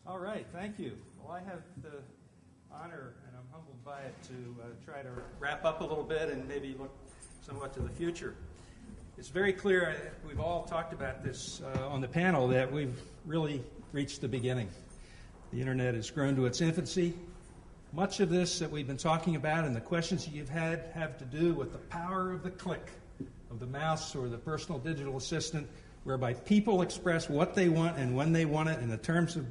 All right, thank you. Well, I have the honor, and I'm humbled by it, to try to wrap up a little bit and maybe look somewhat to the future. It's very clear, we've all talked about this on the panel, that we've really reached the beginning. The Internet has grown to its infancy. Much of this that we've been talking about and the questions that you've had have to do with the power of the click of the mouse or the personal digital assistant, whereby people express what they want and when they want it in the terms of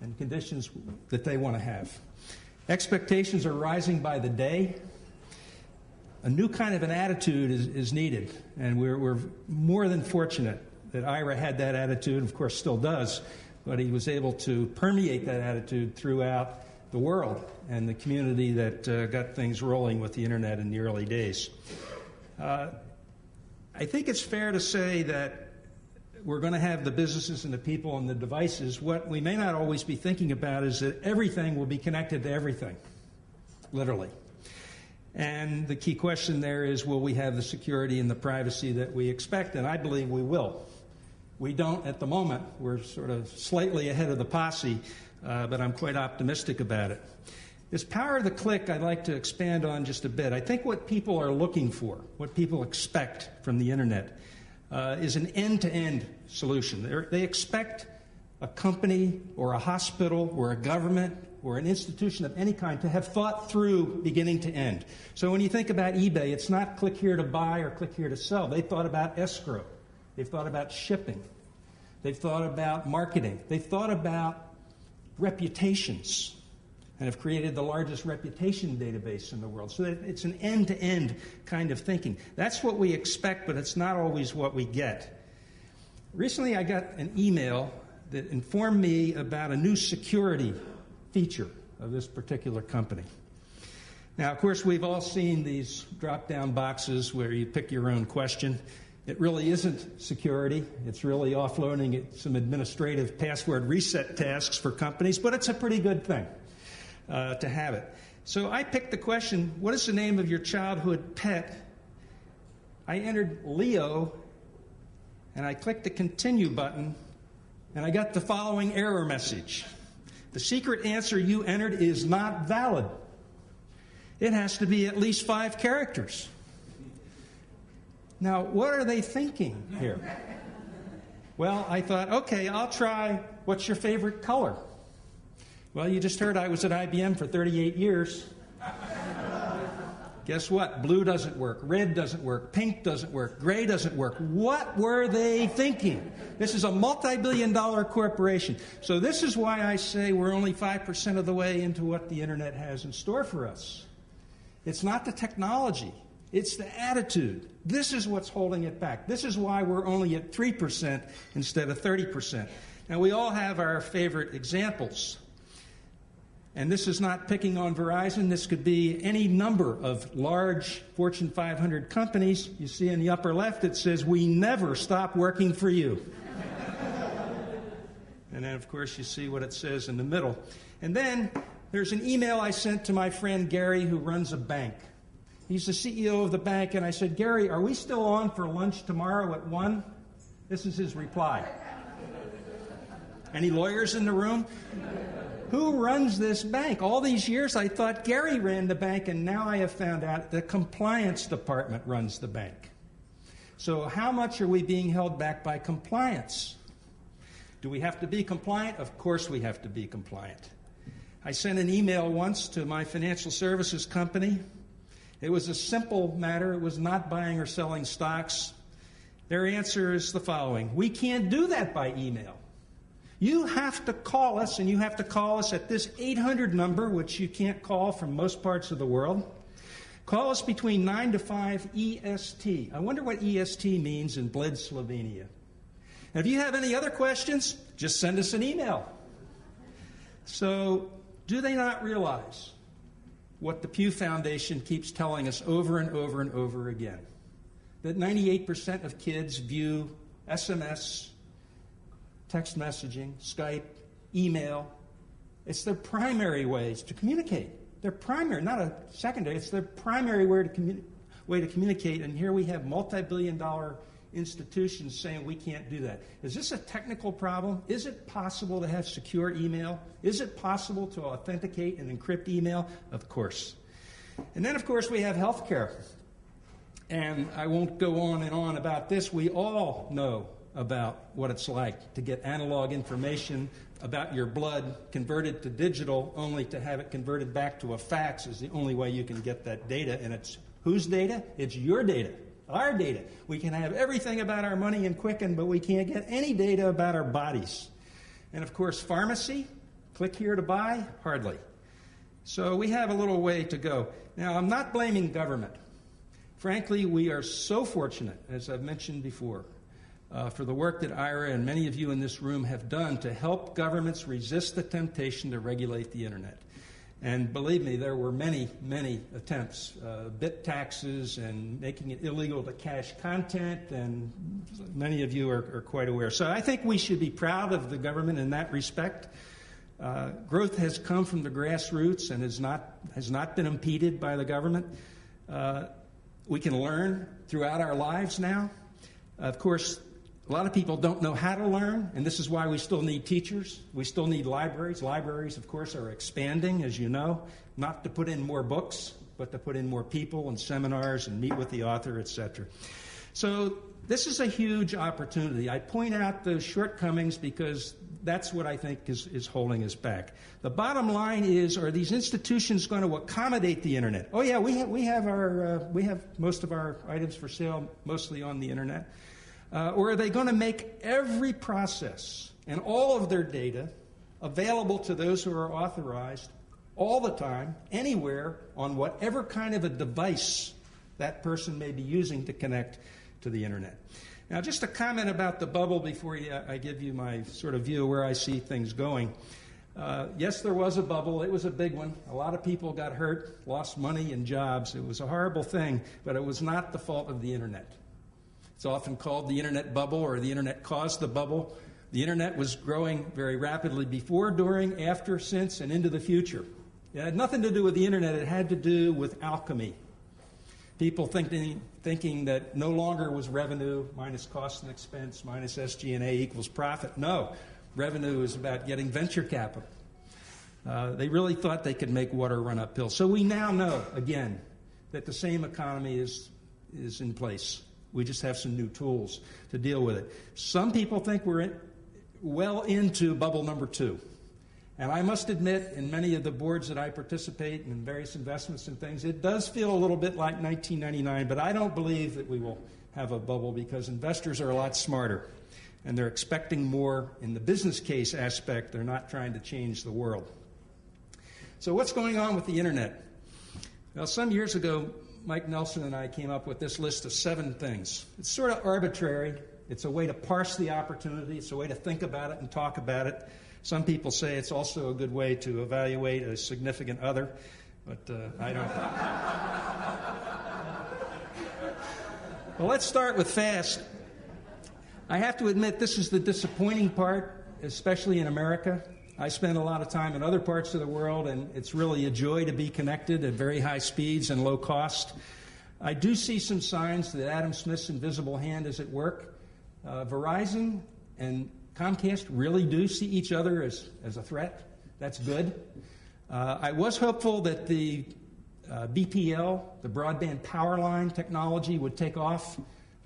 and conditions that they want to have. Expectations are rising by the day. A new kind of an attitude is needed, and we're more than fortunate that Ira had that attitude, of course still does, but he was able to permeate that attitude throughout the world and the community that got things rolling with the Internet in the early days. I think it's fair to say that we're going to have the businesses and the people and the devices. What we may not always be thinking about is that everything will be connected to everything, literally. And the key question there is, will we have the security and the privacy that we expect? And I believe we will. We don't at the moment. We're sort of slightly ahead of the posse, but I'm quite optimistic about it. This power of the click I'd like to expand on just a bit. I think what people are looking for, what people expect from the Internet, is an end-to-end solution. They expect a company or a hospital or a government or an institution of any kind to have thought through beginning to end. So when you think about eBay, it's not click here to buy or click here to sell. They thought about escrow. They've thought about shipping. They've thought about marketing. They've thought about reputations and have created the largest reputation database in the world. So it's an end-to-end kind of thinking. That's what we expect, but it's not always what we get. Recently, I got an email that informed me about a new security feature of this particular company. Now, of course, we've all seen these drop-down boxes where you pick your own question. It really isn't security. It's really offloading some administrative password reset tasks for companies, but it's a pretty good thing to have it. So I picked the question, what is the name of your childhood pet? I entered Leo, and I clicked the continue button, and I got the following error message. The secret answer you entered is not valid. It has to be at least 5 characters. Now, what are they thinking here? Well, I thought, okay, I'll try, what's your favorite color? Well, you just heard I was at IBM for 38 years. Guess what? Blue doesn't work. Red doesn't work. Pink doesn't work. Gray doesn't work. What were they thinking? This is a multi-billion-dollar corporation. So this is why I say we're only 5% of the way into what the Internet has in store for us. It's not the technology. It's the attitude. This is what's holding it back. This is why we're only at 3% instead of 30%. Now, we all have our favorite examples. And this is not picking on Verizon. This could be any number of large Fortune 500 companies. You see in the upper left, it says, "We never stop working for you." And then, of course, you see what it says in the middle. And then there's an email I sent to my friend Gary, who runs a bank. He's the CEO of the bank, and I said, "Gary, are we still on for lunch tomorrow at 1?" This is his reply. Any lawyers in the room? Who runs this bank? All these years I thought Gary ran the bank, and now I have found out the compliance department runs the bank. So how much are we being held back by compliance? Do we have to be compliant? Of course we have to be compliant. I sent an email once to my financial services company. It was a simple matter. It was not buying or selling stocks. Their answer is the following: we can't do that by email. You have to call us, and you have to call us at this 800 number, which you can't call from most parts of the world. Call us between 9 to 5 EST. I wonder what EST means in Bled, Slovenia. And if you have any other questions, just send us an email. So, do they not realize what the Pew Foundation keeps telling us over and over and over again? That 98% of kids view SMS, text messaging, Skype, email. It's their primary ways to communicate. They're primary, not a secondary. It's their primary way to communicate. And here we have multi-billion-dollar institutions saying we can't do that. Is this a technical problem? Is it possible to have secure email? Is it possible to authenticate and encrypt email? Of course. And then, of course, we have healthcare. And I won't go on and on about this. We all know about what it's like to get analog information about your blood converted to digital, only to have it converted back to a fax is the only way you can get that data. And it's whose data? It's your data, our data. We can have everything about our money in Quicken, but we can't get any data about our bodies. And of course, pharmacy, click here to buy, hardly. So we have a little way to go. Now, I'm not blaming government. Frankly, we are so fortunate, as I've mentioned before, for the work that Ira and many of you in this room have done to help governments resist the temptation to regulate the Internet. And believe me, there were many, many attempts, bit taxes and making it illegal to cache content, and many of you are quite aware. So I think we should be proud of the government in that respect. Growth has come from the grassroots and has not been impeded by the government. We can learn throughout our lives now. Of course, a lot of people don't know how to learn, and this is why we still need teachers. We still need libraries. Libraries, of course, are expanding, as you know, not to put in more books, but to put in more people and seminars and meet with the author, etc. So this is a huge opportunity. I point out the shortcomings because that's what I think is holding us back. The bottom line is, are these institutions going to accommodate the Internet? Oh yeah, we have most of our items for sale mostly on the Internet. Or are they going to make every process and all of their data available to those who are authorized all the time, anywhere, on whatever kind of a device that person may be using to connect to the Internet? Now, just a comment about the bubble before I give you my sort of view of where I see things going. Yes, there was a bubble. It was a big one. A lot of people got hurt, lost money and jobs. It was a horrible thing, but it was not the fault of the Internet. It's often called the Internet bubble, or the Internet caused the bubble. The Internet was growing very rapidly before, during, after, since, and into the future. It had nothing to do with the Internet. It had to do with alchemy. People thinking that no longer was revenue minus cost and expense minus SG&A equals profit. No, revenue is about getting venture capital. They really thought they could make water run uphill. So we now know, again, that the same economy is in place. We just have some new tools to deal with it. Some people think we're well into bubble number 2. And I must admit, in many of the boards that I participate in various investments and things, it does feel a little bit like 1999, but I don't believe that we will have a bubble because investors are a lot smarter. And they're expecting more in the business case aspect. They're not trying to change the world. So what's going on with the Internet? Well, some years ago, Mike Nelson and I came up with this list of 7 things. It's sort of arbitrary. It's a way to parse the opportunity. It's a way to think about it and talk about it. Some people say it's also a good way to evaluate a significant other, but I don't. Well, let's start with fast. I have to admit this is the disappointing part, especially in America. I spend a lot of time in other parts of the world, and it's really a joy to be connected at very high speeds and low cost. I do see some signs that Adam Smith's invisible hand is at work. Verizon and Comcast really do see each other as a threat. That's good. I was hopeful that the BPL, the broadband power line technology, would take off.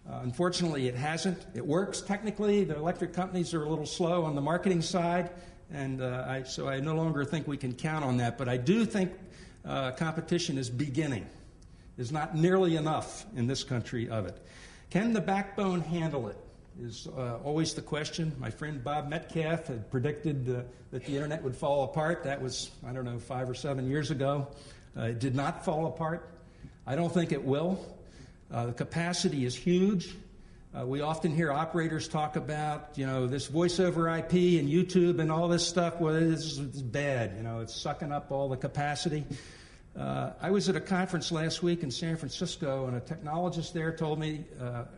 Unfortunately, it hasn't. It works technically. The electric companies are a little slow on the marketing side, and so I no longer think we can count on that. But I do think competition is beginning. There's not nearly enough in this country of it. Can the backbone handle it is always the question. My friend Bob Metcalf had predicted that the Internet would fall apart. That was, 5 or 7 years ago. It did not fall apart. I don't think it will. The capacity is huge. We often hear operators talk about, this voice over IP and YouTube and all this stuff. Well, it's bad. It's sucking up all the capacity. I was at a conference last week in San Francisco, and a technologist there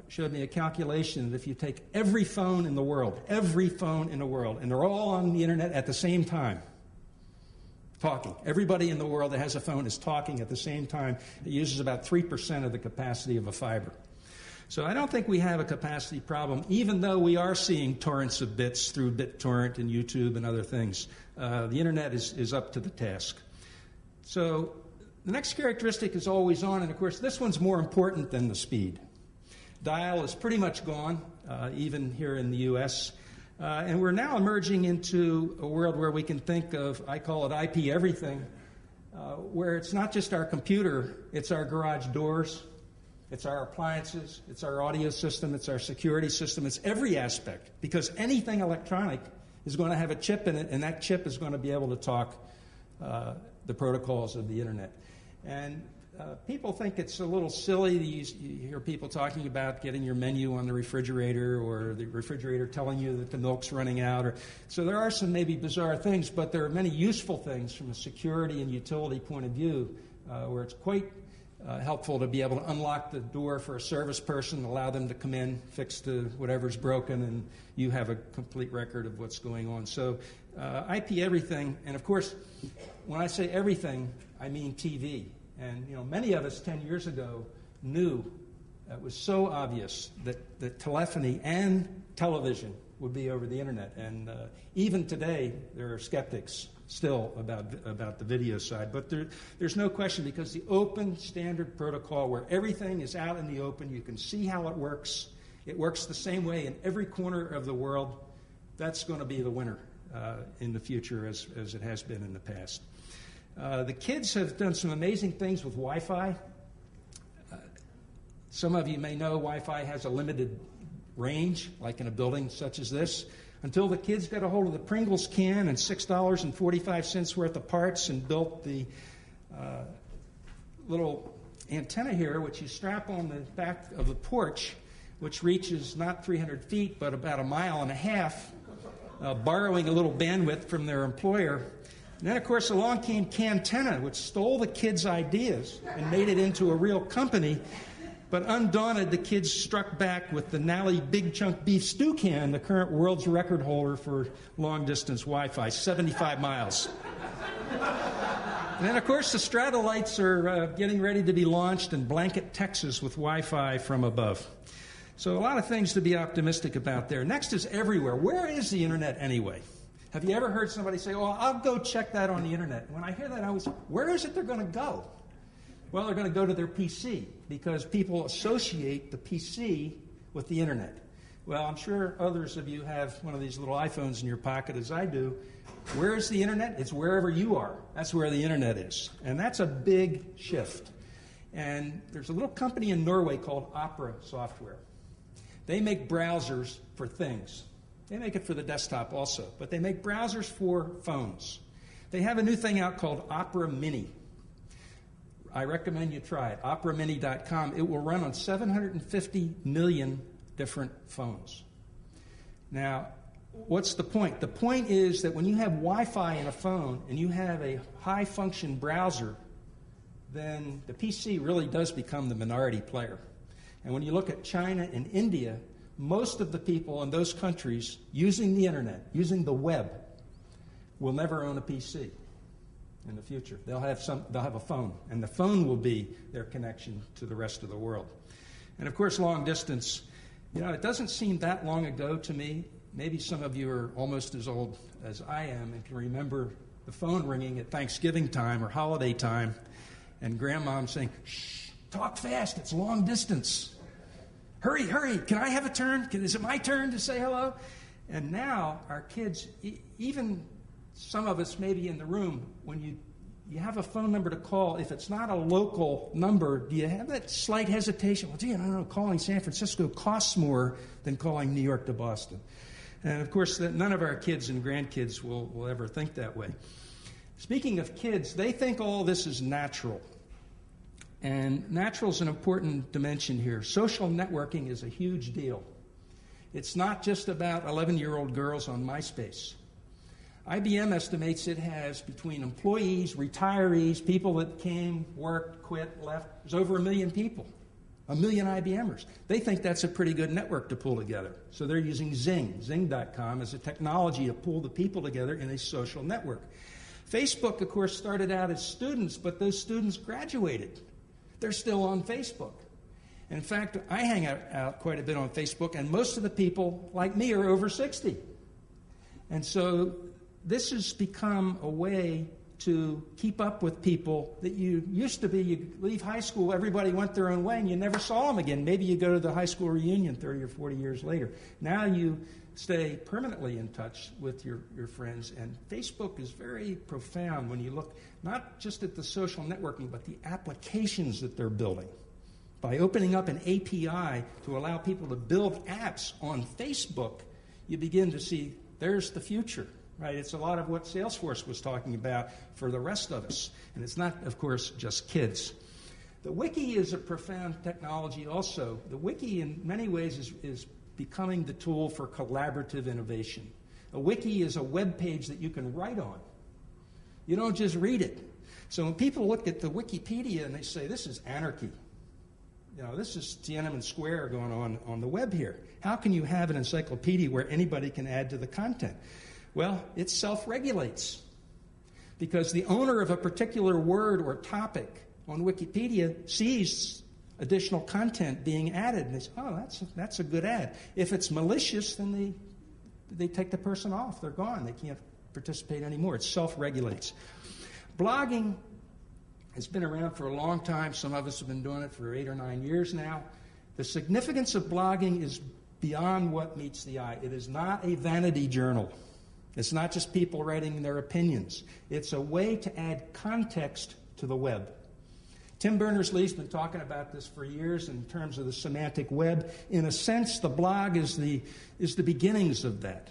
showed me a calculation that if you take every phone in the world, and they're all on the Internet at the same time, talking. Everybody in the world that has a phone is talking at the same time. It uses about 3% of the capacity of a fiber. So I don't think we have a capacity problem, even though we are seeing torrents of bits through BitTorrent and YouTube and other things. The internet is up to the task. So the next characteristic is always on, and of course this one's more important than the speed. Dial is pretty much gone, even here in the US. And we're now emerging into a world where we can think of, I call it IP everything, where it's not just our computer, it's our garage doors, it's our appliances, it's our audio system, it's our security system, it's every aspect. Because anything electronic is going to have a chip in it, and that chip is going to be able to talk the protocols of the internet. And people think it's a little silly. You hear people talking about getting your menu on the refrigerator, or the refrigerator telling you that the milk's running out. So there are some maybe bizarre things, but there are many useful things from a security and utility point of view where it's quite helpful to be able to unlock the door for a service person, allow them to come in, fix whatever's broken, and you have a complete record of what's going on. So IP everything, and of course, when I say everything, I mean TV. And many of us 10 years ago knew it was so obvious that telephony and television would be over the internet. And even today, there are skeptics still about the video side. But there's no question, because the open standard protocol where everything is out in the open, you can see how it works the same way in every corner of the world, that's going to be the winner in the future as it has been in the past. The kids have done some amazing things with Wi-Fi. Some of you may know Wi-Fi has a limited range, like in a building such as this. Until the kids got a hold of the Pringles can and $6.45 worth of parts and built the little antenna here, which you strap on the back of the porch, which reaches not 300 feet, but about a mile and a half, borrowing a little bandwidth from their employer. And then, of course, along came Cantenna, which stole the kids' ideas and made it into a real company. But undaunted, the kids struck back with the Nally Big Chunk Beef Stew Can, the current world's record holder for long-distance Wi-Fi, 75 miles. And then, of course, the Estrada lights are getting ready to be launched in Blanket, Texas, with Wi-Fi from above. So a lot of things to be optimistic about there. Next is everywhere. Where is the internet anyway? Have you ever heard somebody say, "Oh, I'll go check that on the internet"? When I hear that, I always, where is it they're going to go? Well, they're going to go to their PC, because people associate the PC with the internet. Well, I'm sure others of you have one of these little iPhones in your pocket, as I do. Where is the internet? It's wherever you are. That's where the internet is. And that's a big shift. And there's a little company in Norway called Opera Software. They make browsers for things. They make it for the desktop also, but they make browsers for phones. They have a new thing out called Opera Mini. I recommend you try it, operamini.com. It will run on 750 million different phones. Now, what's the point? The point is that when you have Wi-Fi in a phone and you have a high-function browser, then the PC really does become the minority player. And when you look at China and India, most of the people in those countries using the internet, using the web, will never own a PC in the future. They'll have a phone, and the phone will be their connection to the rest of the world. And of course, long distance, it doesn't seem that long ago to me. Maybe some of you are almost as old as I am and can remember the phone ringing at Thanksgiving time or holiday time, and grandmom saying, "Shh, talk fast, it's long distance. Hurry, hurry, can I have a turn? Is it my turn to say hello?" And now our kids, even some of us maybe in the room, when you have a phone number to call, if it's not a local number, do you have that slight hesitation? Well, gee, I don't know, calling San Francisco costs more than calling New York to Boston. And of course, none of our kids and grandkids will ever think that way. Speaking of kids, they think all this is natural. And natural is an important dimension here. Social networking is a huge deal. It's not just about 11-year-old girls on MySpace. IBM estimates it has, between employees, retirees, people that came, worked, quit, left, there's over 1 million people, 1 million IBMers. They think that's a pretty good network to pull together. So they're using Zing.com as a technology to pull the people together in a social network. Facebook, of course, started out as students, but those students graduated. They're still on Facebook. In fact, I hang out quite a bit on Facebook, and most of the people, like me, are over 60. And so this has become a way to keep up with people that you used to be. You leave high school, everybody went their own way, and you never saw them again. Maybe you go to the high school reunion 30 or 40 years later. Now you stay permanently in touch with your friends, and Facebook is very profound when you look not just at the social networking, but the applications that they're building. By opening up an API to allow people to build apps on Facebook, you begin to see there's the future, right? It's a lot of what Salesforce was talking about for the rest of us. And it's not, of course, just kids. The wiki is a profound technology also. The wiki, in many ways, is becoming the tool for collaborative innovation. A wiki is a web page that you can write on. You don't just read it. So when people look at the Wikipedia and they say, this is anarchy, this is Tiananmen Square going on the web here. How can you have an encyclopedia where anybody can add to the content? Well, it self-regulates because the owner of a particular word or topic on Wikipedia sees additional content being added, and they say, oh, that's a good ad. If it's malicious, then they take the person off. They're gone. They can't participate anymore. It self-regulates. Blogging has been around for a long time. Some of us have been doing it for 8 or 9 years now. The significance of blogging is beyond what meets the eye. It is not a vanity journal. It's not just people writing their opinions. It's a way to add context to the web. Tim Berners-Lee's been talking about this for years in terms of the semantic web. In a sense, the blog is the beginnings of that.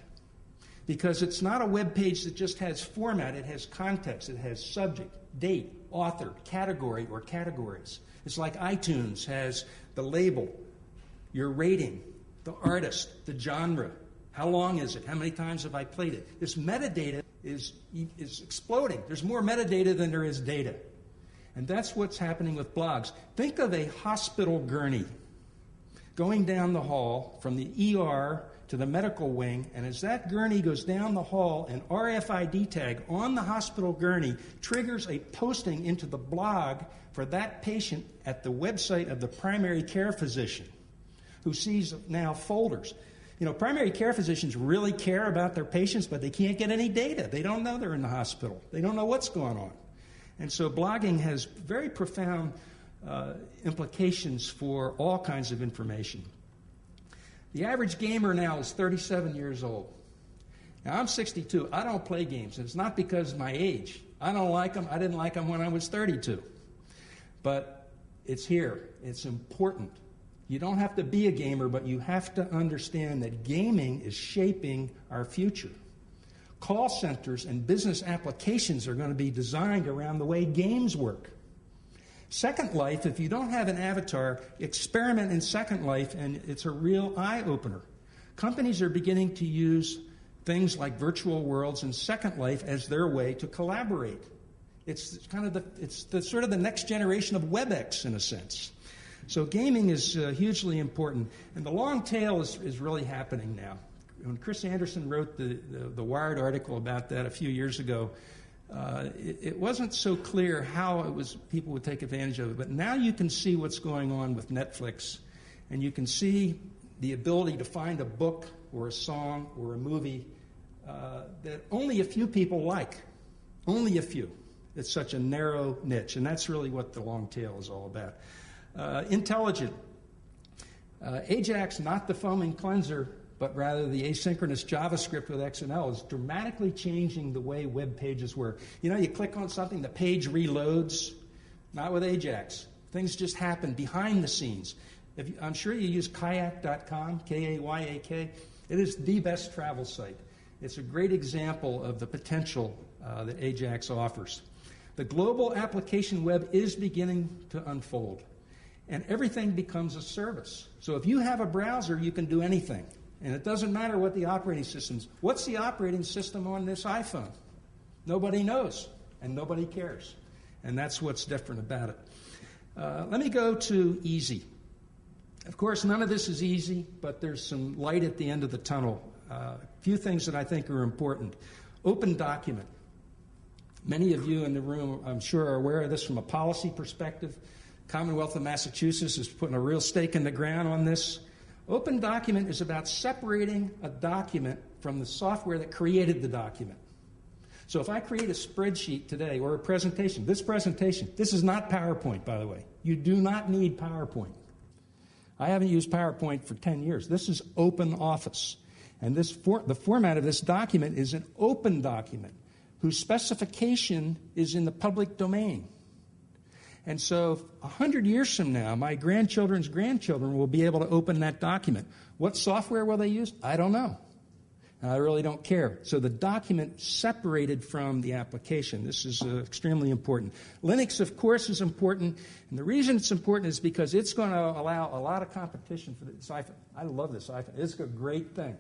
Because it's not a web page that just has format. It has context. It has subject, date, author, category, or categories. It's like iTunes has the label, your rating, the artist, the genre, how long is it, how many times have I played it. This metadata is exploding. There's more metadata than there is data. And that's what's happening with blogs. Think of a hospital gurney going down the hall from the ER to the medical wing, and as that gurney goes down the hall, an RFID tag on the hospital gurney triggers a posting into the blog for that patient at the website of the primary care physician, who sees now folders. Primary care physicians really care about their patients, but they can't get any data. They don't know they're in the hospital. They don't know what's going on. And so blogging has very profound implications for all kinds of information. The average gamer now is 37 years old. Now, I'm 62. I don't play games. It's not because of my age. I don't like them. I didn't like them when I was 32. But it's here. It's important. You don't have to be a gamer, but you have to understand that gaming is shaping our future. Call centers and business applications are going to be designed around the way games work. Second Life, if you don't have an avatar, experiment in Second Life, and it's a real eye-opener. Companies are beginning to use things like virtual worlds and Second Life as their way to collaborate. It's sort of the next generation of WebEx in a sense. So gaming is hugely important, and the long tail is really happening now. When Chris Anderson wrote the Wired article about that a few years ago, it wasn't so clear how people would take advantage of it. But now you can see what's going on with Netflix, and you can see the ability to find a book or a song or a movie that only a few people like. Only a few. It's such a narrow niche, and that's really what the long tail is all about. Intelligent. Ajax, not the foaming cleanser, but rather the asynchronous JavaScript with XML is dramatically changing the way web pages work. You click on something, the page reloads. Not with Ajax. Things just happen behind the scenes. I'm sure you use kayak.com, K-A-Y-A-K. It is the best travel site. It's a great example of the potential that Ajax offers. The global application web is beginning to unfold, and everything becomes a service. So if you have a browser, you can do anything. And it doesn't matter what the operating system is. What's the operating system on this iPhone? Nobody knows, and nobody cares. And that's what's different about it. Let me go to easy. Of course, none of this is easy, but there's some light at the end of the tunnel. A few things that I think are important. Open document. Many of you in the room, I'm sure, are aware of this from a policy perspective. Commonwealth of Massachusetts is putting a real stake in the ground on this. Open document is about separating a document from the software that created the document. So if I create a spreadsheet today or a presentation, this is not PowerPoint, by the way. You do not need PowerPoint. I haven't used PowerPoint for 10 years. This is open office. And the format of this document is an open document whose specification is in the public domain. And so 100 years from now, my grandchildren's grandchildren will be able to open that document. What software will they use? I don't know. I really don't care. So the document separated from the application. This is extremely important. Linux, of course, is important. And the reason it's important is because it's going to allow a lot of competition for this iPhone. I love this iPhone. It's a great thing.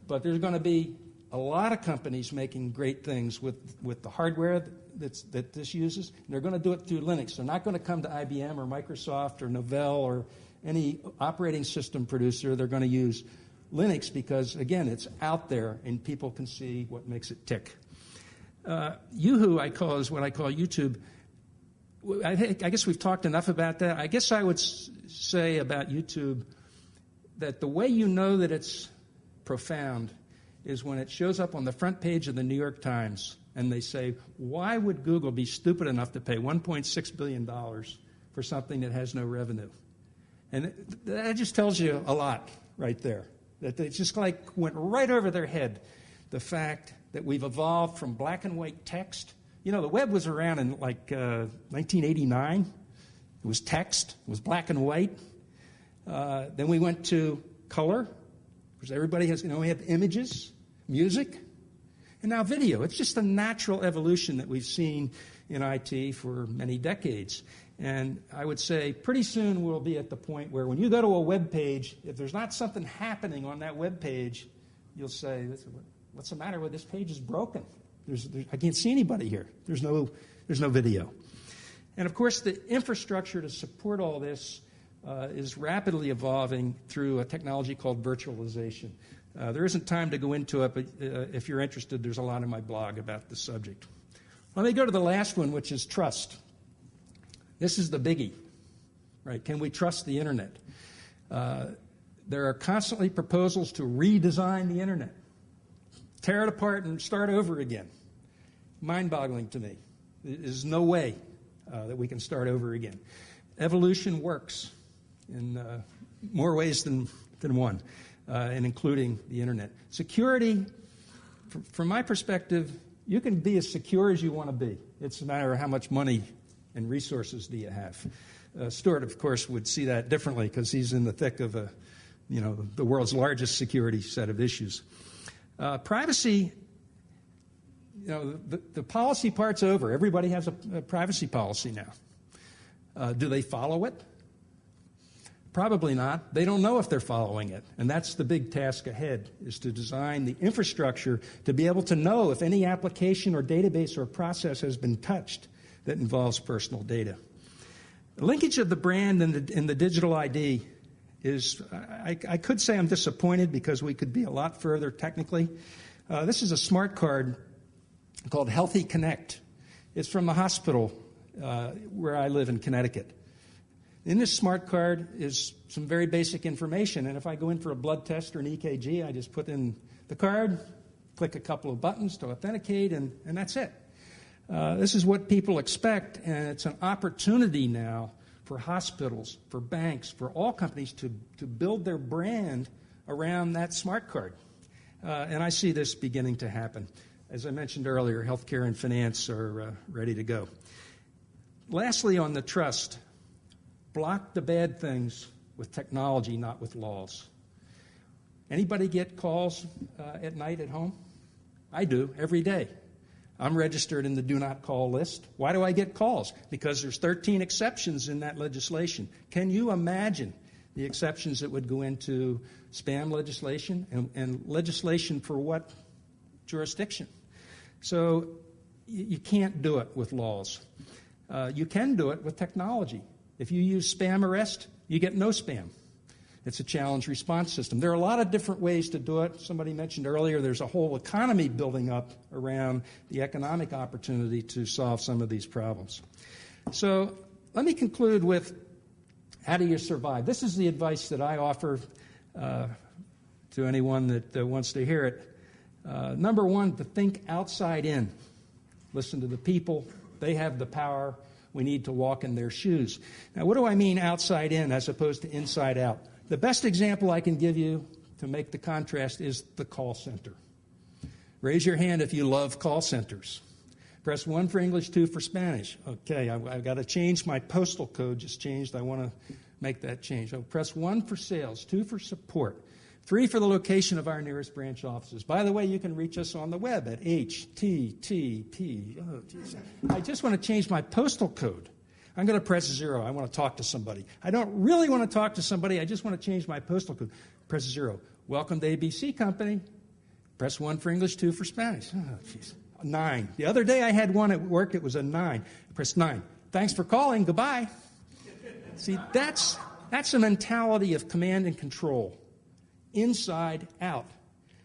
But there's going to be a lot of companies making great things with the hardware that this uses. And they're going to do it through Linux. They're not going to come to IBM or Microsoft or Novell or any operating system producer. They're going to use Linux because, again, it's out there and people can see what makes it tick. Yoo-hoo, is what I call YouTube. I guess we've talked enough about that. I guess I would say about YouTube that the way you know that it's profound is when it shows up on the front page of the New York Times and they say, why would Google be stupid enough to pay $1.6 billion for something that has no revenue? And that just tells you a lot right there. That it just like went right over their head, the fact that we've evolved from black and white text. You know, the web was around in like 1989. It was text. It was black and white. Then we went to color, because everybody has, we have images, music, and now video. It's just a natural evolution that we've seen in IT for many decades. And I would say pretty soon we'll be at the point where when you go to a web page, if there's not something happening on that web page, you'll say, what's the matter with this page is broken? I can't see anybody here. There's no video. And of course, the infrastructure to support all this is rapidly evolving through a technology called virtualization. There isn't time to go into it, but if you're interested, there's a lot in my blog about the subject. Let me go to the last one, which is trust. This is the biggie, right? Can we trust the Internet? There are constantly proposals to redesign the Internet, tear it apart and start over again. Mind-boggling to me. There's no way that we can start over again. Evolution works in more ways than one, and including the Internet. Security, from my perspective, you can be as secure as you want to be. It's a matter of how much money and resources do you have. Stewart, of course, would see that differently because he's in the thick of the world's largest security set of issues. Privacy, the policy part's over. Everybody has a privacy policy now. Do they follow it? Probably not. They don't know if they're following it. And that's the big task ahead, is to design the infrastructure to be able to know if any application or database or process has been touched that involves personal data. The linkage of the brand and the digital ID is, I could say I'm disappointed because we could be a lot further technically. This is a smart card called Healthy Connect. It's from the hospital where I live in Connecticut. In this smart card is some very basic information, and if I go in for a blood test or an EKG, I just put in the card, click a couple of buttons to authenticate, and that's it. This is what people expect, and it's an opportunity now for hospitals, for banks, for all companies to build their brand around that smart card. And I see this beginning to happen. As I mentioned earlier, healthcare and finance are ready to go. Lastly, on the trust, block the bad things with technology, not with laws. Anybody get calls at night at home? I do, every day. I'm registered in the do not call list. Why do I get calls? Because there's 13 exceptions in that legislation. Can you imagine the exceptions that would go into spam legislation and legislation for what jurisdiction? So you can't do it with laws. You can do it with technology. If you use spam arrest, you get no spam. It's a challenge response system. There are a lot of different ways to do it. Somebody mentioned earlier there's a whole economy building up around the economic opportunity to solve some of these problems. So let me conclude with how do you survive? This is the advice that I offer to anyone that wants to hear it. Number one, to think outside in. Listen to the people. They have the power. We need to walk in their shoes. Now, what do I mean outside in as opposed to inside out? The best example I can give you to make the contrast is the call center. Raise your hand if you love call centers. Press 1 for English, 2 for Spanish. Okay, I've got to change my postal code. Just changed. I want to make that change. I'll press 1 for sales, 2 for support, 3 for the location of our nearest branch offices. By the way, you can reach us on the web at HTTP. Oh, geez. I just want to change my postal code. I'm going to press 0. I want to talk to somebody. I don't really want to talk to somebody. I just want to change my postal code. Press 0. Welcome to ABC Company. Press 1 for English, 2 for Spanish. Oh, geez. 9. The other day I had one at work. It was a 9. Press 9. Thanks for calling. Goodbye. See, that's a mentality of command and control. Inside out.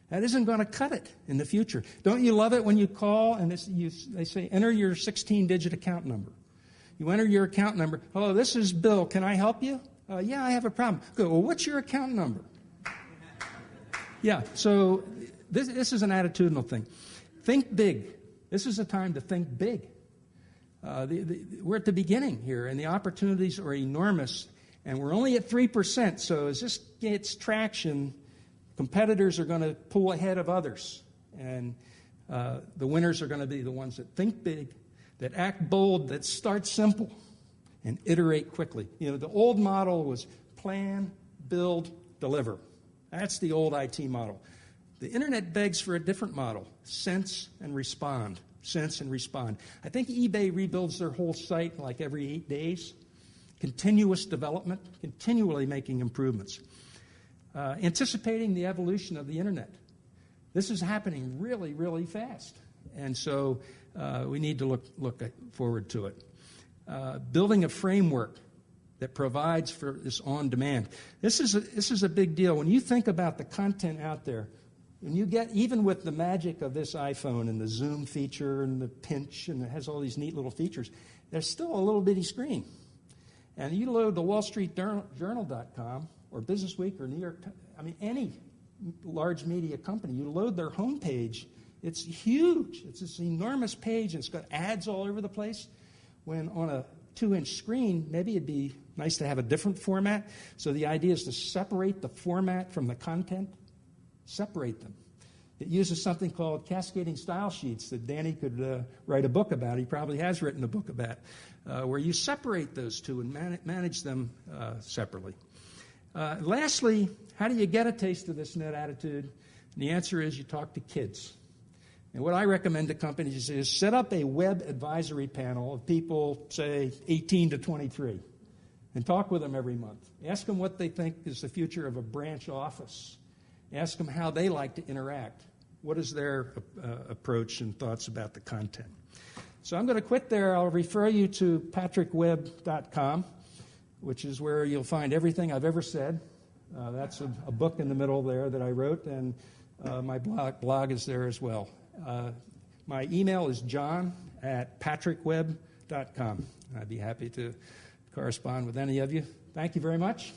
That isn't going to cut it in the future. Don't you love it when you call and they say, enter your 16-digit account number. You enter your account number. Hello, this is Bill. Can I help you? Yeah, I have a problem. Good. Well, what's your account number? Yeah, so this is an attitudinal thing. Think big. This is a time to think big. We're at the beginning here, and the opportunities are enormous, and we're only at 3%, so as this gets traction, competitors are going to pull ahead of others, and the winners are going to be the ones that think big, that act bold, that start simple, and iterate quickly. You know, the old model was plan, build, deliver. That's the old IT model. The Internet begs for a different model, sense and respond. Sense and respond. I think eBay rebuilds their whole site like every 8 days. Continuous development, continually making improvements. Anticipating the evolution of the Internet. This is happening really, really fast. And so we need to look forward to it. Building a framework that provides for this on-demand. This is a big deal. When you think about the content out there, when you get, even with the magic of this iPhone and the zoom feature and the pinch, and it has all these neat little features, there's still a little bitty screen. And you load the WallStreetJournal.com or BusinessWeek or New York, any large media company, you load their homepage, it's huge. It's this enormous page, and it's got ads all over the place. When on a 2-inch screen, maybe it'd be nice to have a different format. So the idea is to separate the format from the content. Separate them. It uses something called cascading style sheets that Danny could write a book about. He probably has written a book about, where you separate those two and manage them separately. Lastly, how do you get a taste of this net attitude? And the answer is you talk to kids. And what I recommend to companies is set up a web advisory panel of people, say, 18 to 23, and talk with them every month. Ask them what they think is the future of a branch office. Ask them how they like to interact. What is their approach and thoughts about the content? So I'm going to quit there. I'll refer you to patrickwebb.com, which is where you'll find everything I've ever said. That's a book in the middle there that I wrote, and my blog is there as well. My email is john@patrickwebb.com. I'd be happy to correspond with any of you. Thank you very much.